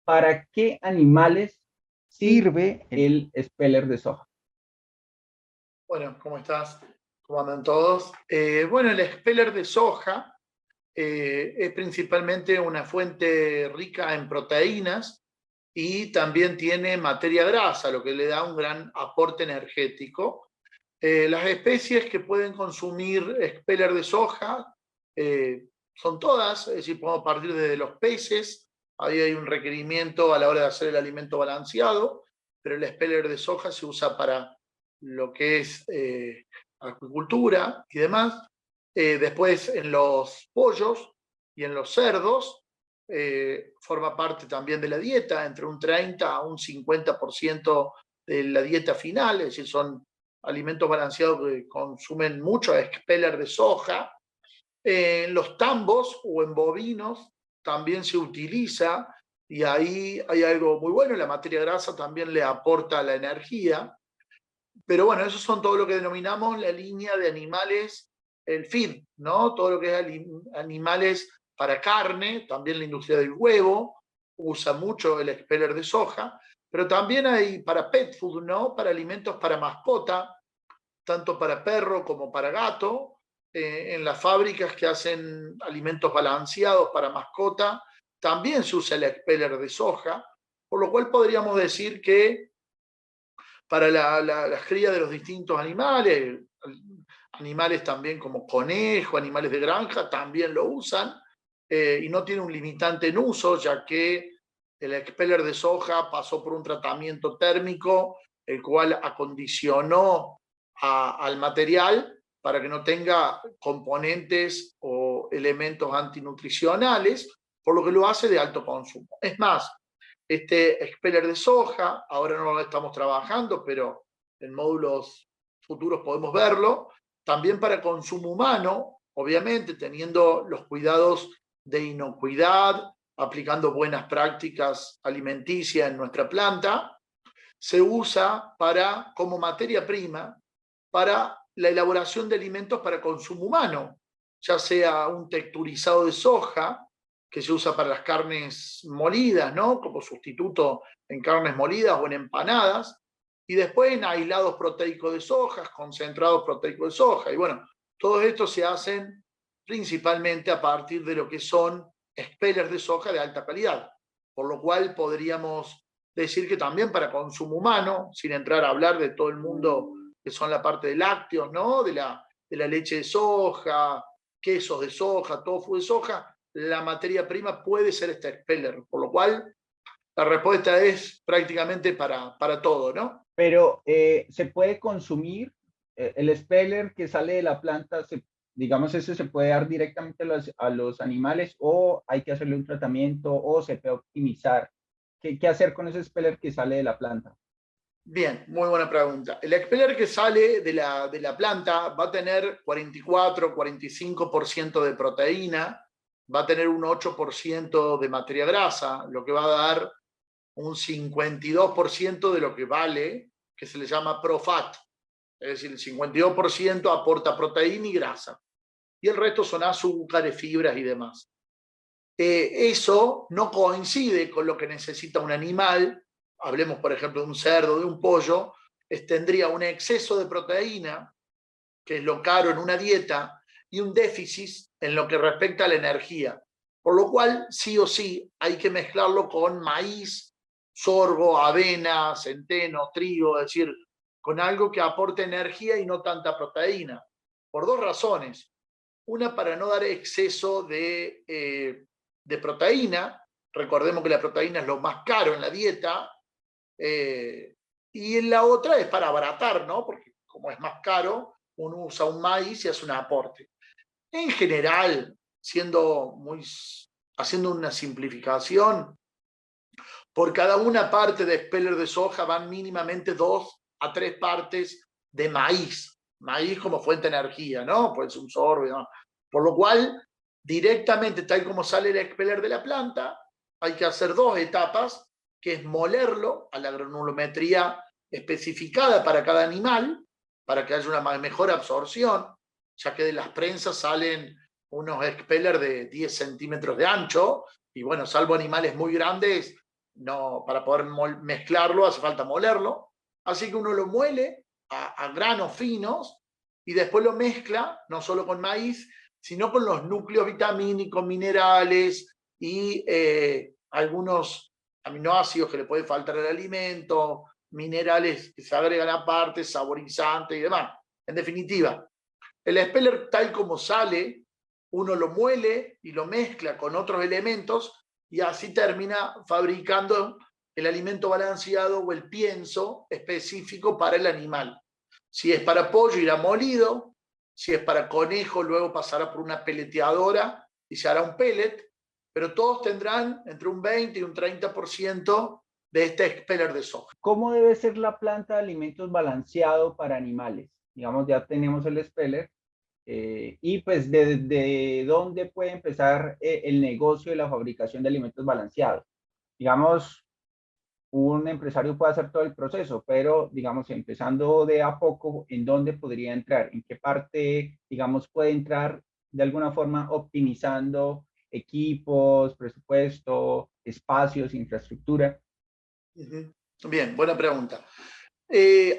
¿para qué animales Sí, sirve el speller de soja? Bueno, ¿cómo estás? ¿Cómo andan todos? Bueno, el speller de soja es principalmente una fuente rica en proteínas y también tiene materia grasa, lo que le da un gran aporte energético. Las especies que pueden consumir speller de soja son todas, es decir, podemos partir desde los peces, ahí hay un requerimiento a la hora de hacer el alimento balanceado, pero el speller de soja se usa para lo que es acuicultura y demás. Después en los pollos y en los cerdos forma parte también de la dieta, entre un 30 a un 50% de la dieta final, es decir, son alimentos balanceados que consumen mucho speller de soja. En los tambos o en bovinos también se utiliza y ahí hay algo muy bueno, la materia grasa también le aporta la energía. Pero bueno, esos son todo lo que denominamos la línea de animales, el feed, ¿no? Todo lo que es animales para carne, también la industria del huevo usa mucho el speller de soja, pero también hay para pet food, ¿no? Para alimentos para mascota, tanto para perro como para gato. En las fábricas que hacen alimentos balanceados para mascota, también se usa el speller de soja, por lo cual podríamos decir que para la cría de los distintos animales, animales también como conejo, animales de granja, también lo usan, y no tiene un limitante en uso, ya que el expeller de soja pasó por un tratamiento térmico, el cual acondicionó al material para que no tenga componentes o elementos antinutricionales, por lo que lo hace de alto consumo. Es más, este expeller de soja, ahora no lo estamos trabajando, pero en módulos futuros podemos verlo, también para consumo humano, obviamente teniendo los cuidados de inocuidad, aplicando buenas prácticas alimenticias en nuestra planta, se usa como materia prima para la elaboración de alimentos para consumo humano, ya sea un texturizado de soja, que se usa para las carnes molidas, ¿no? Como sustituto en carnes molidas o en empanadas, y después en aislados proteicos de soja, concentrados proteicos de soja. Y bueno, todo esto se hacen principalmente a partir de lo que son spellers de soja de alta calidad, por lo cual podríamos decir que también para consumo humano, sin entrar a hablar de todo el mundo que son la parte de lácteos, ¿no? De la leche de soja, quesos de soja, tofu de soja, la materia prima puede ser este expeller, por lo cual la respuesta es prácticamente para todo, ¿no? Pero se puede consumir el speller que sale de la planta, digamos, eso se puede dar directamente a los animales o hay que hacerle un tratamiento o se puede optimizar. ¿Qué hacer con ese speller que sale de la planta? Bien, muy buena pregunta. El expeller que sale de la planta va a tener 44-45% de proteína, va a tener un 8% de materia grasa, lo que va a dar un 52% de lo que vale, que se le llama profat. Es decir, el 52% aporta proteína y grasa. Y el resto son azúcares, fibras y demás. Eso no coincide con lo que necesita un animal. Hablemos, por ejemplo, de un cerdo, de un pollo, tendría un exceso de proteína, que es lo caro en una dieta, y un déficit en lo que respecta a la energía. Por lo cual, sí o sí, hay que mezclarlo con maíz, sorgo, avena, centeno, trigo, es decir, con algo que aporte energía y no tanta proteína. Por dos razones. Una, para no dar exceso de proteína. Recordemos que la proteína es lo más caro en la dieta. Y en la otra es para abaratar, ¿no? Porque como es más caro, uno usa un maíz y hace un aporte. En general, haciendo una simplificación, por cada una parte de speller de soja van mínimamente 2 a 3 partes de maíz. Maíz como fuente de energía, ¿no? Puede ser un sorbo, ¿no? Por lo cual, directamente, tal como sale el expeller de la planta, hay que hacer 2 etapas, que es molerlo a la granulometría especificada para cada animal, para que haya una mejor absorción, ya que de las prensas salen unos expellers de 10 centímetros de ancho, y bueno, salvo animales muy grandes, no, para poder mezclarlo hace falta molerlo, así que uno lo muele a granos finos y después lo mezcla no solo con maíz, sino con los núcleos vitamínicos, minerales y algunos aminoácidos que le puede faltar al alimento, minerales que se agregan aparte, saborizantes y demás. En definitiva, el speller tal como sale, uno lo muele y lo mezcla con otros elementos y así termina fabricando el alimento balanceado o el pienso específico para el animal. Si es para pollo, irá molido. Si es para conejo, luego pasará por una peleteadora y se hará un pellet. Pero todos tendrán entre un 20 y un 30% de este expeller de soja. ¿Cómo debe ser la planta de alimentos balanceado para animales? Digamos, ya tenemos el speller. Y pues desde dónde puede empezar el negocio de la fabricación de alimentos balanceados. Digamos, un empresario puede hacer todo el proceso, pero digamos, empezando de a poco, ¿en dónde podría entrar? ¿En qué parte, digamos, puede entrar de alguna forma optimizando equipos, presupuesto, espacios, infraestructura? Bien, buena pregunta.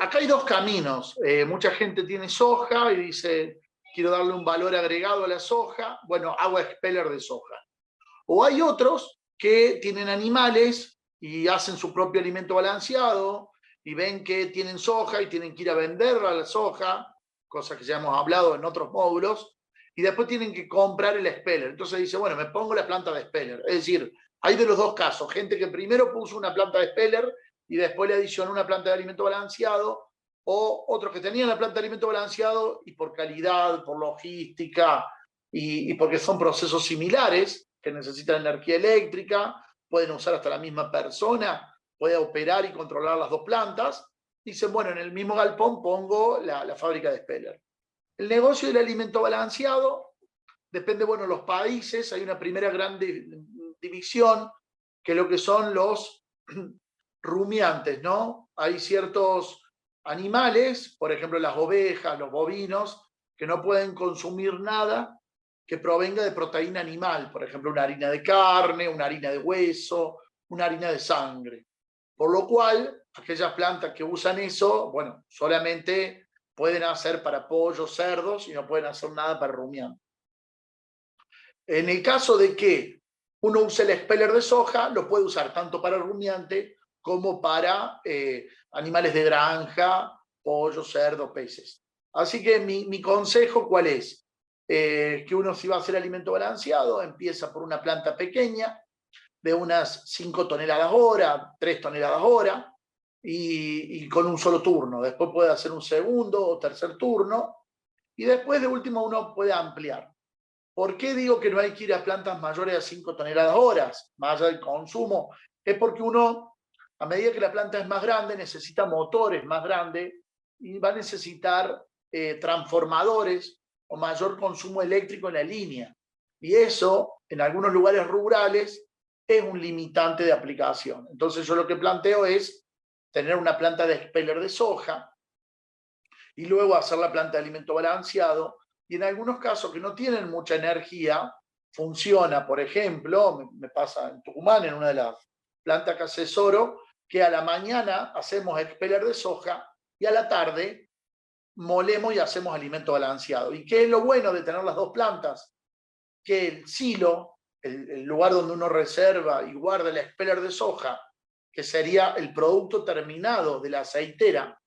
Acá hay dos caminos. Mucha gente tiene soja y dice, quiero darle un valor agregado a la soja. Bueno, hago expeller de soja. O hay otros que tienen animales y hacen su propio alimento balanceado y ven que tienen soja y tienen que ir a venderla a la soja, cosa que ya hemos hablado en otros módulos, y después tienen que comprar el expeller. Entonces dice, bueno, me pongo la planta de expeller. Es decir, hay de los dos casos, gente que primero puso una planta de expeller y después le adicionó una planta de alimento balanceado, o otros que tenían la planta de alimento balanceado y por calidad, por logística y porque son procesos similares, que necesitan energía eléctrica, pueden usar hasta la misma persona, puede operar y controlar las dos plantas. Dicen, bueno, en el mismo galpón pongo la fábrica de speller. El negocio del alimento balanceado depende, bueno, los países. Hay una primera gran división, que es lo que son los rumiantes, ¿no? Hay ciertos animales, por ejemplo las ovejas, los bovinos, que no pueden consumir nada que provenga de proteína animal, por ejemplo, una harina de carne, una harina de hueso, una harina de sangre. Por lo cual, aquellas plantas que usan eso, bueno, solamente pueden hacer para pollos, cerdos y no pueden hacer nada para rumiantes. En el caso de que uno use el expeller de soja, lo puede usar tanto para rumiante como para animales de granja, pollos, cerdos, peces. Así que mi consejo, ¿cuál es? Que uno, si va a hacer alimento balanceado, empieza por una planta pequeña de unas 5 toneladas hora, 3 toneladas hora, y con un solo turno. Después puede hacer un segundo o tercer turno, y después de último uno puede ampliar. ¿Por qué digo que no hay que ir a plantas mayores a 5 toneladas horas, más allá del consumo? Es porque uno, a medida que la planta es más grande, necesita motores más grandes y va a necesitar transformadores o mayor consumo eléctrico en la línea. Y eso, en algunos lugares rurales, es un limitante de aplicación. Entonces yo lo que planteo es tener una planta de expeller de soja y luego hacer la planta de alimento balanceado. Y en algunos casos que no tienen mucha energía, funciona. Por ejemplo, me pasa en Tucumán, en una de las plantas que asesoro, que a la mañana hacemos expeller de soja y a la tarde molemos y hacemos alimento balanceado. ¿Y qué es lo bueno de tener las dos plantas? Que el silo, el lugar donde uno reserva y guarda el expeller de soja, que sería el producto terminado de la aceitera,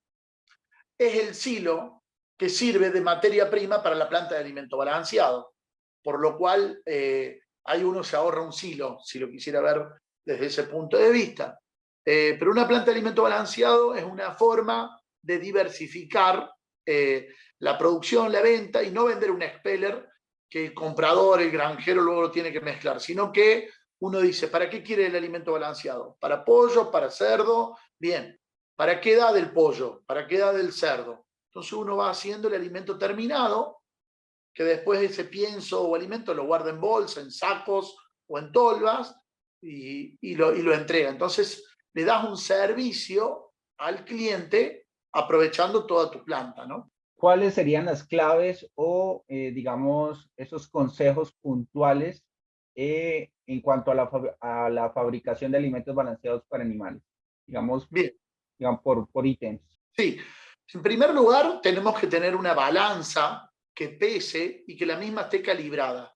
es el silo que sirve de materia prima para la planta de alimento balanceado. Por lo cual, ahí uno se ahorra un silo, si lo quisiera ver desde ese punto de vista. Pero una planta de alimento balanceado es una forma de diversificar la producción, la venta, y no vender un expeller que el comprador, el granjero luego lo tiene que mezclar, sino que uno dice, ¿para qué quiere el alimento balanceado? ¿Para pollo? ¿Para cerdo? Bien. ¿Para qué edad del pollo? ¿Para qué edad del cerdo? Entonces uno va haciendo el alimento terminado, que después ese pienso o alimento lo guarda en bolsa, en sacos o en tolvas y lo entrega. Entonces le das un servicio al cliente aprovechando toda tu planta, ¿no? ¿Cuáles serían las claves o, digamos, esos consejos puntuales en cuanto a a la fabricación de alimentos balanceados para animales, digamos, Bien, digamos por ítems. sí. En primer lugar, tenemos que tener una balanza que pese y que la misma esté calibrada.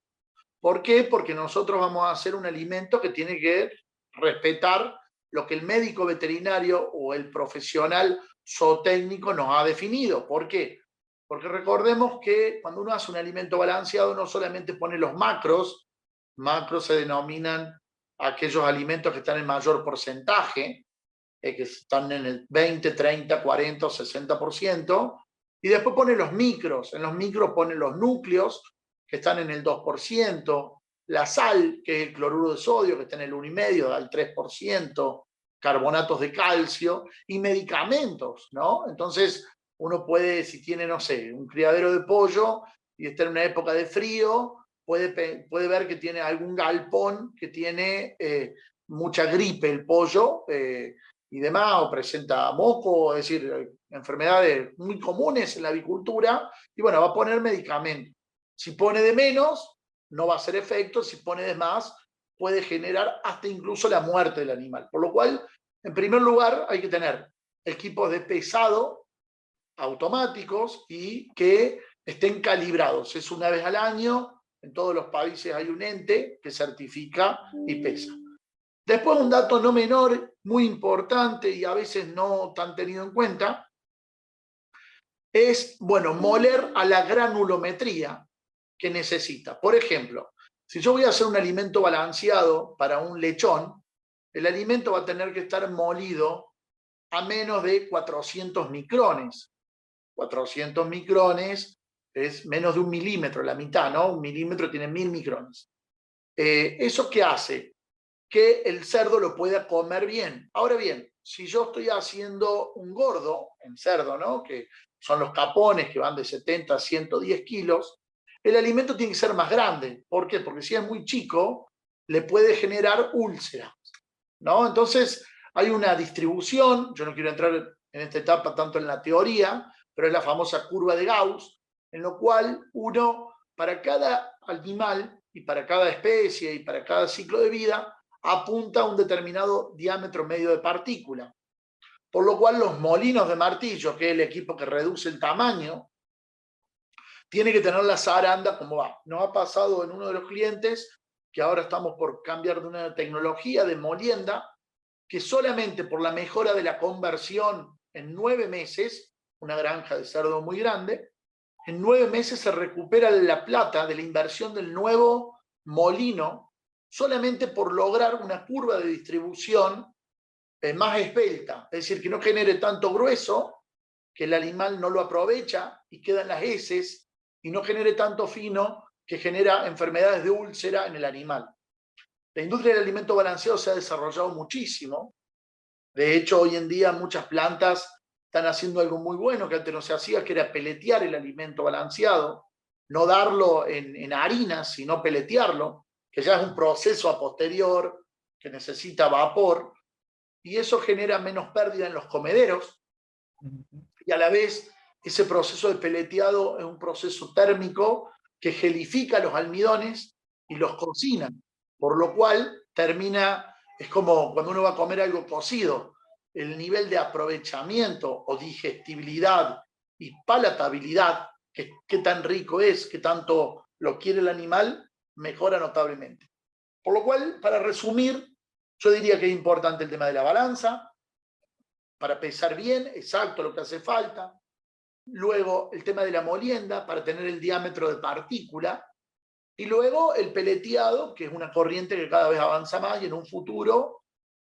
¿Por qué? Porque nosotros vamos a hacer un alimento que tiene que respetar lo que el médico veterinario o el profesional zootécnico nos ha definido. ¿Por qué? Porque recordemos que cuando uno hace un alimento balanceado no solamente pone los macros, macros se denominan aquellos alimentos que están en mayor porcentaje, que están en el 20, 30, 40 o 60%, y después pone los micros. En los micros pone los núcleos, que están en el 2%, la sal, que es el cloruro de sodio, que está en el 1,5, al 3%, carbonatos de calcio, y medicamentos, ¿no? Entonces, uno puede, si tiene, no sé, un criadero de pollo y está en una época de frío, puede ver que tiene algún galpón que tiene mucha gripe el pollo, y demás, o presenta moco, es decir, enfermedades muy comunes en la avicultura, y bueno, va a poner medicamento. Si pone de menos, no va a hacer efecto; si pone de más, puede generar hasta incluso la muerte del animal. Por lo cual, en primer lugar, hay que tener equipos de pesado automáticos y que estén calibrados. Es una vez al año, en todos los países hay un ente que certifica y pesa. Después, un dato no menor, muy importante y a veces no tan tenido en cuenta, es, bueno, moler a la granulometría que necesita. Por ejemplo, si yo voy a hacer un alimento balanceado para un lechón, el alimento va a tener que estar molido a menos de 400 micrones. 400 micrones es menos de 1 milímetro, la mitad, ¿no? 1 milímetro tiene 1000 micrones. ¿Eso qué hace? Que el cerdo lo pueda comer bien. Ahora bien, si yo estoy haciendo un gordo en cerdo, ¿no?, que son los capones que van de 70 a 110 kilos, el alimento tiene que ser más grande. ¿Por qué? Porque si es muy chico, le puede generar úlceras, ¿no? Entonces, hay una distribución, yo no quiero entrar en esta etapa tanto en la teoría, pero es la famosa curva de Gauss, en lo cual uno, para cada animal y para cada especie y para cada ciclo de vida, apunta a un determinado diámetro medio de partícula. Por lo cual los molinos de martillo, que es el equipo que reduce el tamaño, tiene que tener la zaranda como va. Nos ha pasado en uno de los clientes que ahora estamos por cambiar de una tecnología de molienda, que solamente por la mejora de la conversión en 9 meses, una granja de cerdo muy grande, en 9 meses se recupera la plata de la inversión del nuevo molino, solamente por lograr una curva de distribución más esbelta, es decir, que no genere tanto grueso, que el animal no lo aprovecha y quedan las heces, y no genere tanto fino, que genera enfermedades de úlcera en el animal. La industria del alimento balanceado se ha desarrollado muchísimo. De hecho, hoy en día muchas plantas están haciendo algo muy bueno que antes no se hacía, que era peletear el alimento balanceado, no darlo en harinas, sino peletearlo, que ya es un proceso a posterior que necesita vapor, y eso genera menos pérdida en los comederos, y a la vez ese proceso de peleteado es un proceso térmico que gelifica los almidones y los cocina, por lo cual termina, es como cuando uno va a comer algo cocido, el nivel de aprovechamiento o digestibilidad y palatabilidad, que tan rico es, que tanto lo quiere el animal, mejora notablemente. Por lo cual, para resumir, yo diría que es importante el tema de la balanza, para pesar bien, exacto lo que hace falta. Luego el tema de la molienda, para tener el diámetro de partícula. Y luego el peleteado, que es una corriente que cada vez avanza más, y en un futuro,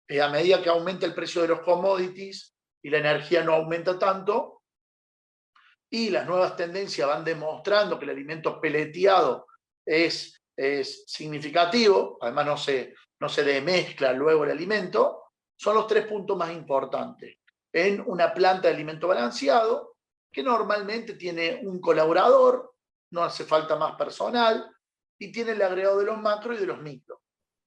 a medida que aumenta el precio de los commodities y la energía no aumenta tanto, y las nuevas tendencias van demostrando que el alimento peleteado es significativo, además no se demezcla luego el alimento, son los 3 puntos más importantes. En una planta de alimento balanceado, que normalmente tiene un colaborador, no hace falta más personal, y tiene el agregado de los macros y de los micros.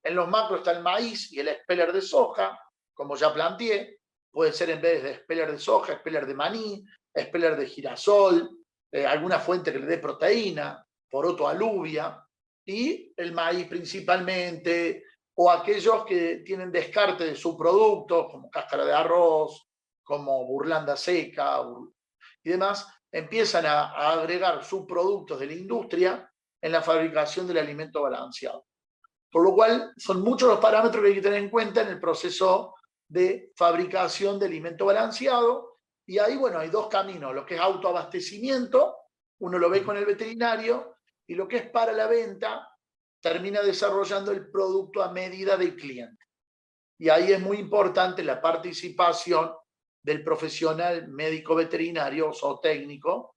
En los macros está el maíz y el speller de soja, como ya planteé, puede ser en vez de speller de soja, speller de maní, speller de girasol, alguna fuente que le dé proteína, poroto alubia. y el maíz principalmente, o aquellos que tienen descarte de subproductos, como cáscara de arroz, como burlanda seca y demás, empiezan a agregar subproductos de la industria en la fabricación del alimento balanceado. Por lo cual, son muchos los parámetros que hay que tener en cuenta en el proceso de fabricación de alimento balanceado. Y ahí, bueno, hay dos caminos: lo que es autoabastecimiento, uno lo ve con el veterinario, y lo que es para la venta, termina desarrollando el producto a medida del cliente. Y ahí es muy importante la participación del profesional médico veterinario o técnico,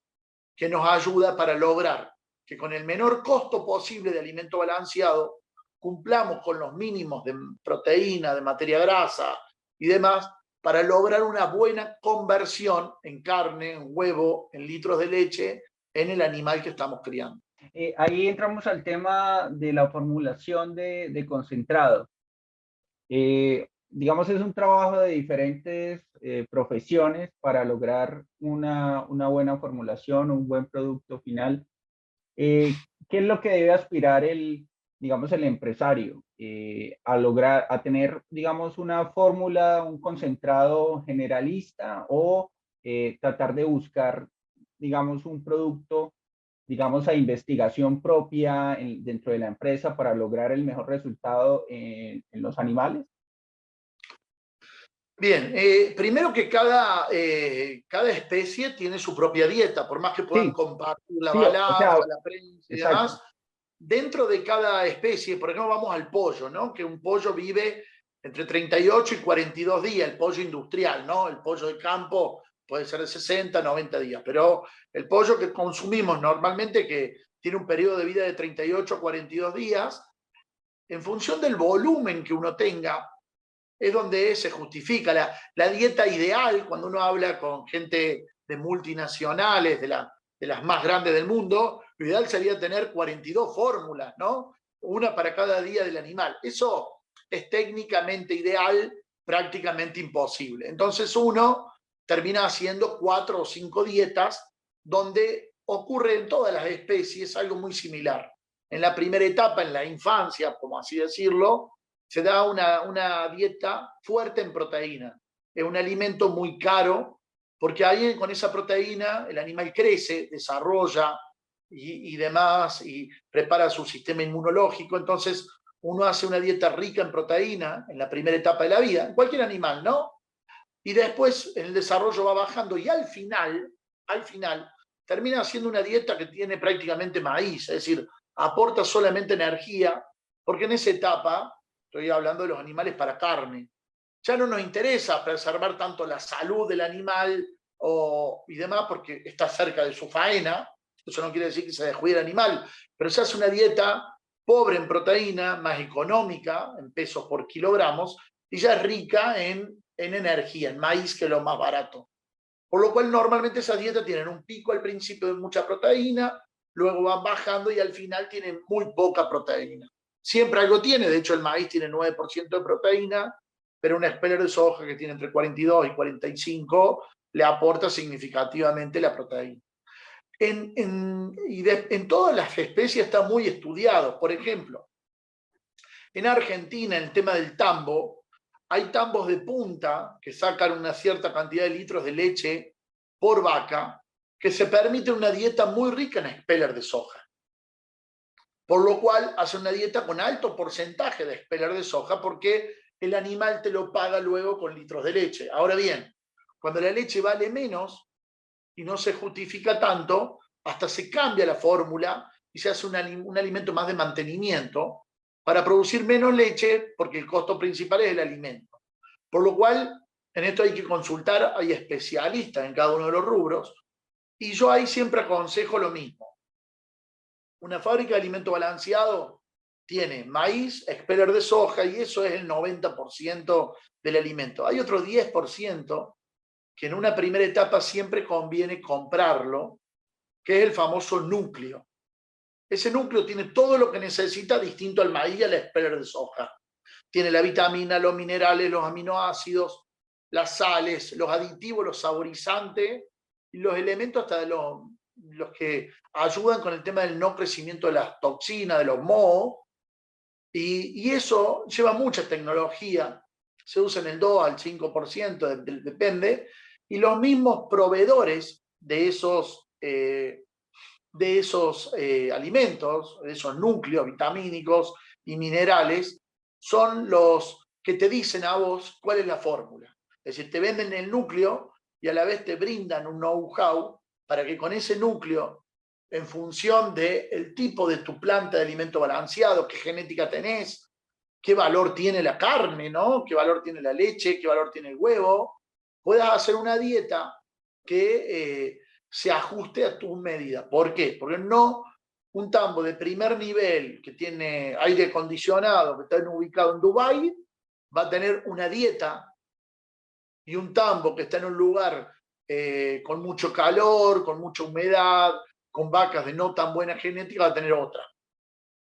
que nos ayuda para lograr que con el menor costo posible de alimento balanceado cumplamos con los mínimos de proteína, de materia grasa y demás, para lograr una buena conversión en carne, en huevo, en litros de leche, en el animal que estamos criando. Ahí entramos al tema de la formulación de concentrado. Digamos, es un trabajo de diferentes profesiones para lograr una buena formulación, un buen producto final. ¿Qué es lo que debe aspirar digamos, el empresario a lograr, a tener, digamos, una fórmula, un concentrado generalista, o tratar de buscar, digamos, un producto, digamos, a investigación propia dentro de la empresa para lograr el mejor resultado en los animales? Bien, primero que cada especie tiene su propia dieta, por más que puedan Sí, compartir la sí, o sea, balanza, la prensa y exacto. demás. Dentro de cada especie, por ejemplo, vamos al pollo, ¿no? Que un pollo vive entre 38 y 42 días, el pollo industrial, ¿no? El pollo de campo puede ser de 60, 90 días, pero el pollo que consumimos normalmente, que tiene un periodo de vida de 38 a 42 días, en función del volumen que uno tenga, es donde se justifica la dieta ideal. Cuando uno habla con gente de multinacionales, de las más grandes del mundo, lo ideal sería tener 42 fórmulas, ¿no? Una para cada día del animal. Eso es técnicamente ideal, prácticamente imposible. Entonces uno termina haciendo 4 o 5 dietas, donde ocurre en todas las especies algo muy similar. En la primera etapa, en la infancia, como así decirlo, se da una dieta fuerte en proteína. Es un alimento muy caro, porque ahí con esa proteína el animal crece, desarrolla y demás, y prepara su sistema inmunológico. Entonces uno hace una dieta rica en proteína en la primera etapa de la vida, en cualquier animal, ¿no? Y después el desarrollo va bajando, y al final, termina haciendo una dieta que tiene prácticamente maíz, es decir, aporta solamente energía, porque en esa etapa, estoy hablando de los animales para carne, ya no nos interesa preservar tanto la salud del animal y demás, porque está cerca de su faena. Eso no quiere decir que se descuide el animal, pero se hace una dieta pobre en proteína, más económica en pesos por kilogramos, y ya es rica en energía, en maíz, que es lo más barato. Por lo cual normalmente esas dietas tienen un pico al principio de mucha proteína, luego van bajando y al final tienen muy poca proteína. Siempre algo tiene, de hecho el maíz tiene 9% de proteína, pero un speller de soja que tiene entre 42 y 45 le aporta significativamente la proteína. En todas las especies está muy estudiado. Por ejemplo, en Argentina, en el tema del tambo, hay tambos de punta que sacan una cierta cantidad de litros de leche por vaca, que se permite una dieta muy rica en speller de soja. Por lo cual hace una dieta con alto porcentaje de speller de soja, porque el animal te lo paga luego con litros de leche. Ahora bien, cuando la leche vale menos y no se justifica tanto, hasta se cambia la fórmula y se hace un alimento más de mantenimiento para producir menos leche, porque el costo principal es el alimento. Por lo cual, en esto hay que consultar, hay especialistas en cada uno de los rubros, y yo ahí siempre aconsejo lo mismo. Una fábrica de alimento balanceado tiene maíz, speller de soja, y eso es el 90% del alimento. Hay otro 10% que en una primera etapa siempre conviene comprarlo, que es el famoso núcleo. Ese núcleo tiene todo lo que necesita, distinto al maíz y al speller de soja. Tiene la vitamina, los minerales, los aminoácidos, las sales, los aditivos, los saborizantes y los elementos hasta los que ayudan con el tema del no crecimiento de las toxinas, de los mohos, y eso lleva mucha tecnología, se usa en el 2 al 5%, depende, y los mismos proveedores de esos alimentos, de esos núcleos vitamínicos y minerales, son los que te dicen a vos cuál es la fórmula. Es decir, te venden el núcleo y a la vez te brindan un know-how para que con ese núcleo, en función del tipo de tu planta de alimento balanceado, qué genética tenés, qué valor tiene la carne, ¿no? Qué valor tiene la leche, qué valor tiene el huevo, puedas hacer una dieta que se ajuste a tus medidas. ¿Por qué? Porque no un tambo de primer nivel que tiene aire acondicionado, que está ubicado en Dubái, va a tener una dieta, y un tambo que está en un lugar con mucho calor, con mucha humedad, con vacas de no tan buena genética, va a tener otra.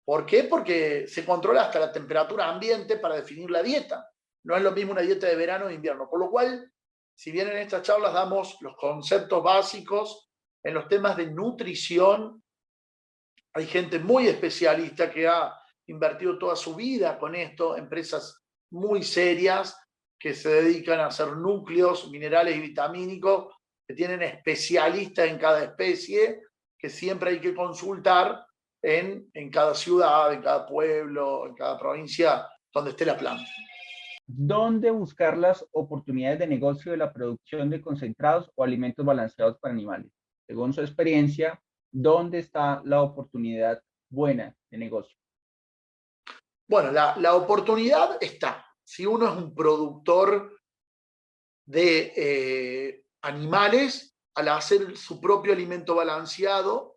¿Por qué? Porque se controla hasta la temperatura ambiente para definir la dieta. No es lo mismo una dieta de verano o de invierno. Por lo cual, si bien en estas charlas damos los conceptos básicos en los temas de nutrición, hay gente muy especialista que ha invertido toda su vida con esto, empresas muy serias que se dedican a hacer núcleos, minerales y vitamínicos, que tienen especialistas en cada especie, que siempre hay que consultar en cada ciudad, en cada pueblo, en cada provincia donde esté la planta. ¿Dónde buscar las oportunidades de negocio de la producción de concentrados o alimentos balanceados para animales? Según su experiencia, ¿dónde está la oportunidad buena de negocio? Bueno, la oportunidad está. Si uno es un productor de animales, al hacer su propio alimento balanceado,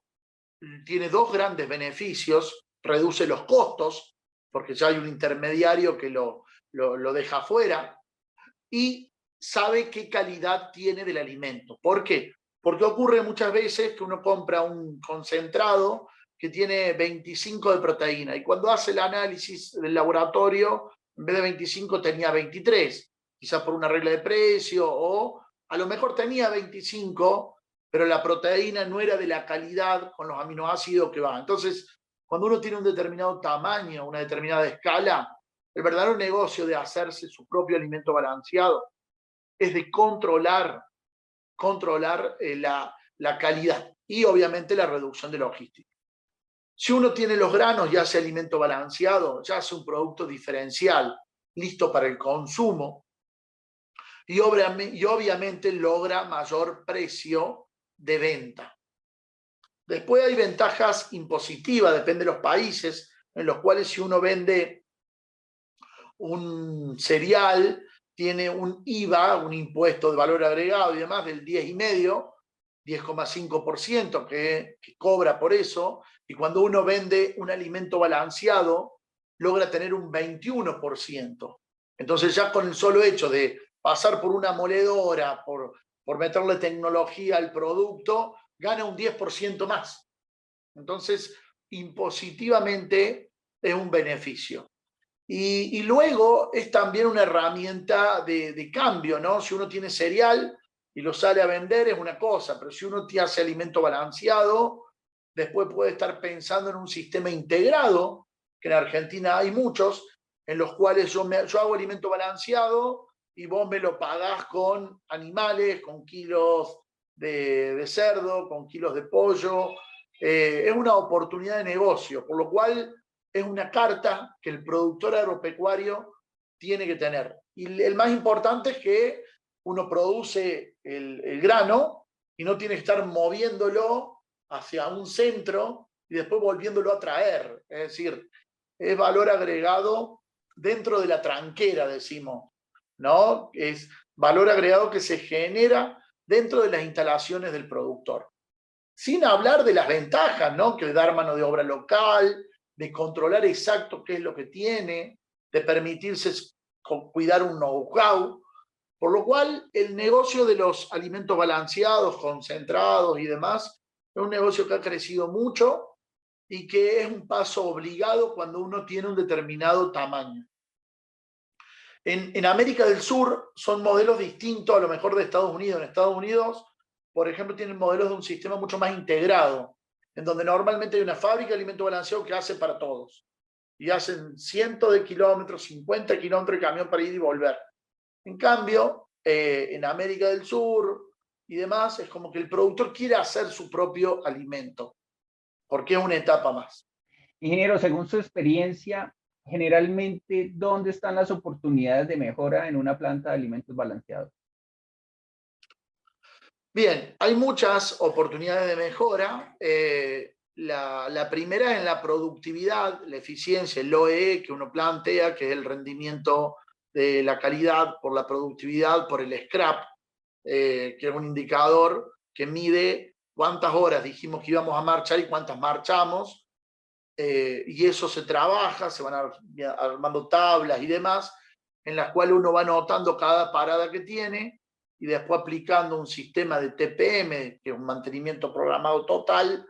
tiene dos grandes beneficios: reduce los costos, porque ya hay un intermediario que lo deja fuera, y sabe qué calidad tiene del alimento. ¿Por qué? Porque ocurre muchas veces que uno compra un concentrado que tiene 25 de proteína, y cuando hace el análisis del laboratorio, en vez de 25 tenía 23, quizás por una regla de precio, o a lo mejor tenía 25, pero la proteína no era de la calidad con los aminoácidos que va. Entonces, cuando uno tiene un determinado tamaño, una determinada escala, el verdadero negocio de hacerse su propio alimento balanceado es de controlar la calidad y obviamente la reducción de logística. Si uno tiene los granos y hace alimento balanceado, ya hace un producto diferencial, listo para el consumo, y obviamente logra mayor precio de venta. Después hay ventajas impositivas, depende de los países, en los cuales si uno vende un cereal, tiene un IVA, un impuesto de valor agregado y demás, del 10,5%, 10,5% que cobra por eso, y cuando uno vende un alimento balanceado, logra tener un 21%. Entonces ya con el solo hecho de pasar por una moledora, por meterle tecnología al producto, gana un 10% más. Entonces, impositivamente es un beneficio. Y luego es también una herramienta de cambio, ¿no? Si uno tiene cereal y lo sale a vender es una cosa, pero si uno te hace alimento balanceado, después puede estar pensando en un sistema integrado, que en Argentina hay muchos, en los cuales yo hago alimento balanceado y vos me lo pagás con animales, con kilos de cerdo, con kilos de pollo. Es una oportunidad de negocio, por lo cual es una carta que el productor agropecuario tiene que tener. Y el más importante es que uno produce el grano y no tiene que estar moviéndolo hacia un centro y después volviéndolo a traer. Es decir, es valor agregado dentro de la tranquera, decimos, ¿no? Es valor agregado que se genera dentro de las instalaciones del productor. Sin hablar de las ventajas, ¿no? Que dar mano de obra local, de controlar exacto qué es lo que tiene, de permitirse cuidar un know-how. Por lo cual, el negocio de los alimentos balanceados, concentrados y demás, es un negocio que ha crecido mucho y que es un paso obligado cuando uno tiene un determinado tamaño. En América del Sur son modelos distintos a lo mejor de Estados Unidos. En Estados Unidos por ejemplo, tienen modelos de un sistema mucho más integrado, en donde normalmente hay una fábrica de alimento balanceado que hace para todos. Y hacen cientos de kilómetros, 50 kilómetros de camión para ir y volver. En cambio, en América del Sur y demás, es como que el productor quiere hacer su propio alimento, porque es una etapa más. Ingeniero, según su experiencia, generalmente, ¿dónde están las oportunidades de mejora en una planta de alimentos balanceados? Bien, hay muchas oportunidades de mejora. La primera es en la productividad, la eficiencia, el OEE que uno plantea, que es el rendimiento de la calidad por la productividad, por el scrap, que es un indicador que mide cuántas horas dijimos que íbamos a marchar y cuántas marchamos. Y eso se trabaja, se van armando tablas y demás, en las cuales uno va anotando cada parada que tiene y después aplicando un sistema de TPM, que es un mantenimiento programado total,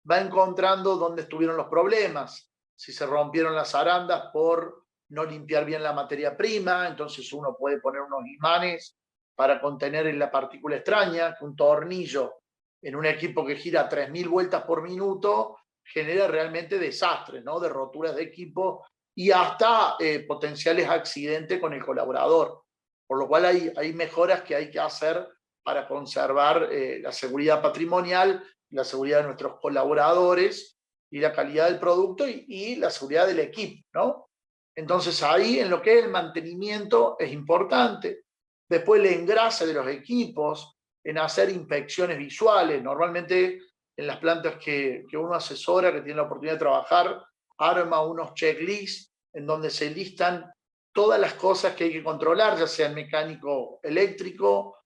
va encontrando dónde estuvieron los problemas. Si se rompieron las arandas por no limpiar bien la materia prima, entonces uno puede poner unos imanes para contener la partícula extraña, que un tornillo en un equipo que gira 3.000 vueltas por minuto genera realmente desastres, ¿no? De roturas de equipo y hasta potenciales accidentes con el colaborador. Por lo cual hay mejoras que hay que hacer para conservar la seguridad patrimonial, la seguridad de nuestros colaboradores y la calidad del producto y la seguridad del equipo, ¿no? Entonces ahí en lo que es el mantenimiento es importante. Después el engrase de los equipos, en hacer inspecciones visuales. Normalmente en las plantas que uno asesora, que tiene la oportunidad de trabajar, arma unos checklists en donde se listan todas las cosas que hay que controlar, ya sea mecánico eléctrico,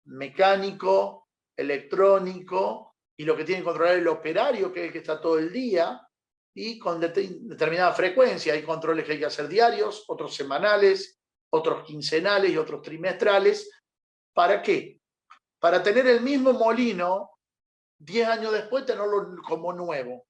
mecánico, electrónico, y lo que tiene que controlar el operario, que es el que está todo el día, y con determinada frecuencia. Hay controles que hay que hacer diarios, otros semanales, otros quincenales y otros trimestrales. ¿Para qué? Para tener el mismo molino 10 años después tenerlo como nuevo.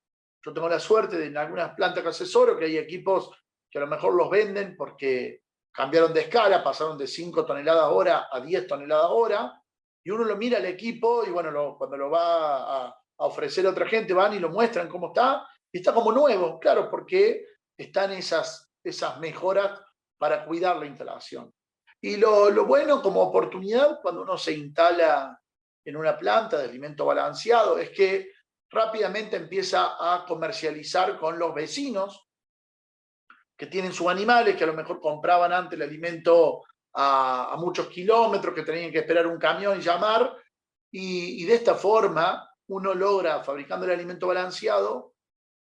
Yo tengo la suerte de en algunas plantas que asesoro que hay equipos que a lo mejor los venden porque cambiaron de escala, pasaron de 5 toneladas hora a 10 toneladas hora, y uno lo mira al equipo y bueno, cuando lo va a ofrecer a otra gente, van y lo muestran cómo está, y está como nuevo, claro, porque están esas mejoras para cuidar la instalación. Y lo bueno como oportunidad cuando uno se instala en una planta de alimento balanceado es que rápidamente empieza a comercializar con los vecinos que tienen sus animales, que a lo mejor compraban antes el alimento a muchos kilómetros, que tenían que esperar un camión y llamar, y de esta forma uno logra, fabricando el alimento balanceado,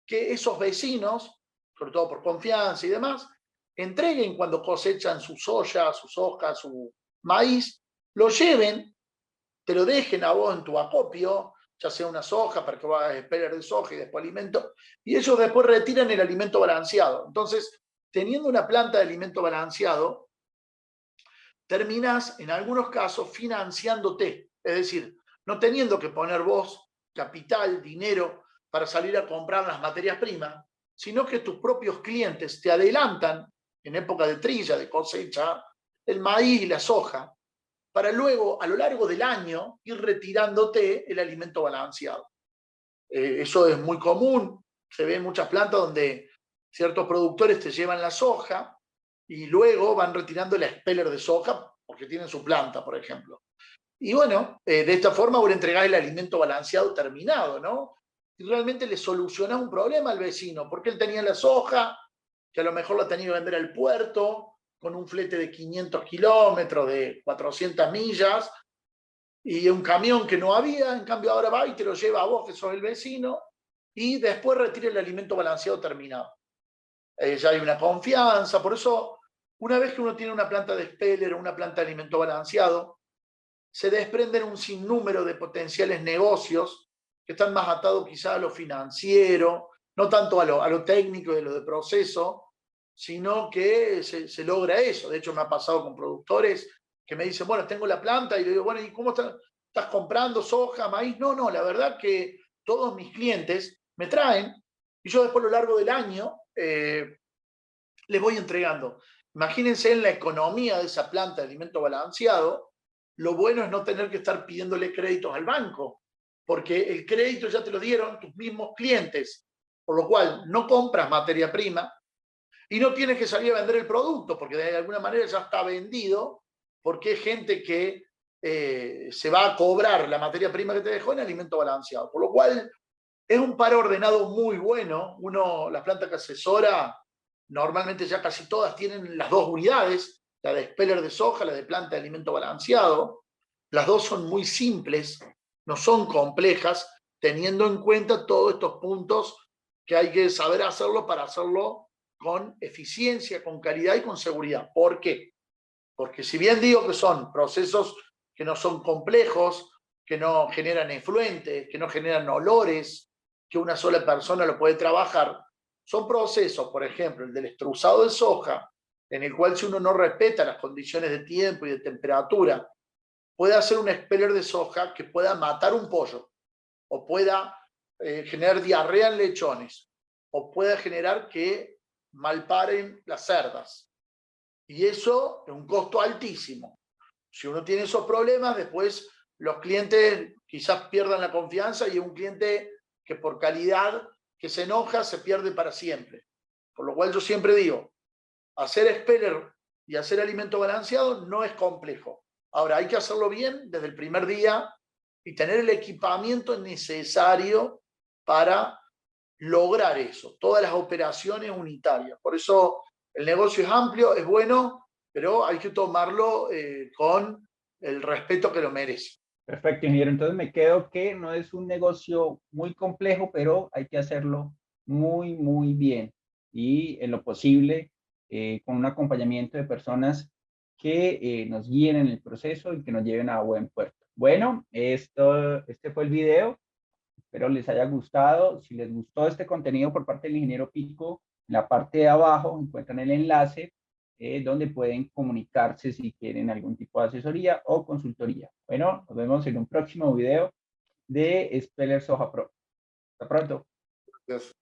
que esos vecinos, sobre todo por confianza y demás, entreguen cuando cosechan su soya, sus hojas, su maíz, lo lleven, te lo dejen a vos en tu acopio, ya sea una soja para que hagas expeller de soja y después alimento, y ellos después retiran el alimento balanceado. Entonces, teniendo una planta de alimento balanceado, terminás en algunos casos financiándote, es decir, no teniendo que poner vos capital, dinero para salir a comprar las materias primas, sino que tus propios clientes te adelantan en época de trilla, de cosecha, el maíz y la soja, para luego, a lo largo del año, ir retirándote el alimento balanceado. Eso es muy común, se ve en muchas plantas donde ciertos productores te llevan la soja y luego van retirando el expeller de soja porque tienen su planta, por ejemplo. Y bueno, de esta forma vos le entregás el alimento balanceado terminado, ¿no? Y realmente le solucionás un problema al vecino, porque él tenía la soja, que a lo mejor la tenía que vender al puerto, con un flete de 500 kilómetros, de 400 millas, y un camión que no había, en cambio ahora va y te lo lleva a vos, que sos el vecino, y después retira el alimento balanceado terminado. Ya hay una confianza, por eso, una vez que uno tiene una planta de expeller o una planta de alimento balanceado, se desprenden un sinnúmero de potenciales negocios que están más atados quizá a lo financiero, no tanto a lo técnico y a lo de proceso, sino que se logra eso. De hecho, me ha pasado con productores que me dicen, bueno, tengo la planta, y le digo, bueno, ¿y cómo estás comprando soja, maíz? No, la verdad que todos mis clientes me traen y yo después a lo largo del año les voy entregando. Imagínense en la economía de esa planta de alimento balanceado, lo bueno es no tener que estar pidiéndole créditos al banco, porque el crédito ya te lo dieron tus mismos clientes, por lo cual no compras materia prima y no tienes que salir a vender el producto, porque de alguna manera ya está vendido, porque es gente que se va a cobrar la materia prima que te dejó en alimento balanceado. Por lo cual es un par ordenado muy bueno. Las plantas que asesora, normalmente ya casi todas tienen las dos unidades, la de expeller de soja, la de planta de alimento balanceado. Las dos son muy simples, no son complejas, teniendo en cuenta todos estos puntos que hay que saber hacerlo para hacerlo con eficiencia, con calidad y con seguridad. ¿Por qué? Porque si bien digo que son procesos que no son complejos, que no generan efluentes, que no generan olores, que una sola persona lo puede trabajar, son procesos, por ejemplo, el del extrusado de soja, en el cual si uno no respeta las condiciones de tiempo y de temperatura, puede hacer un expeller de soja que pueda matar un pollo, o pueda generar diarrea en lechones, o pueda generar que malparen las cerdas. Y eso es un costo altísimo. Si uno tiene esos problemas, después los clientes quizás pierdan la confianza y un cliente que por calidad que se enoja se pierde para siempre. Por lo cual yo siempre digo, hacer expeller y hacer alimento balanceado no es complejo. Ahora, hay que hacerlo bien desde el primer día y tener el equipamiento necesario para lograr eso, todas las operaciones unitarias. Por eso el negocio es amplio, es bueno, pero hay que tomarlo con el respeto que lo merece. Perfecto, ingeniero. Entonces me quedo que no es un negocio muy complejo, pero hay que hacerlo muy, muy bien y en lo posible con un acompañamiento de personas que nos guíen en el proceso y que nos lleven a buen puerto. Bueno, este fue el video. Espero les haya gustado. Si les gustó este contenido por parte del ingeniero Pico, en la parte de abajo encuentran el enlace donde pueden comunicarse si quieren algún tipo de asesoría o consultoría. Bueno, nos vemos en un próximo video de Expeller Soja Pro. Hasta pronto. Gracias.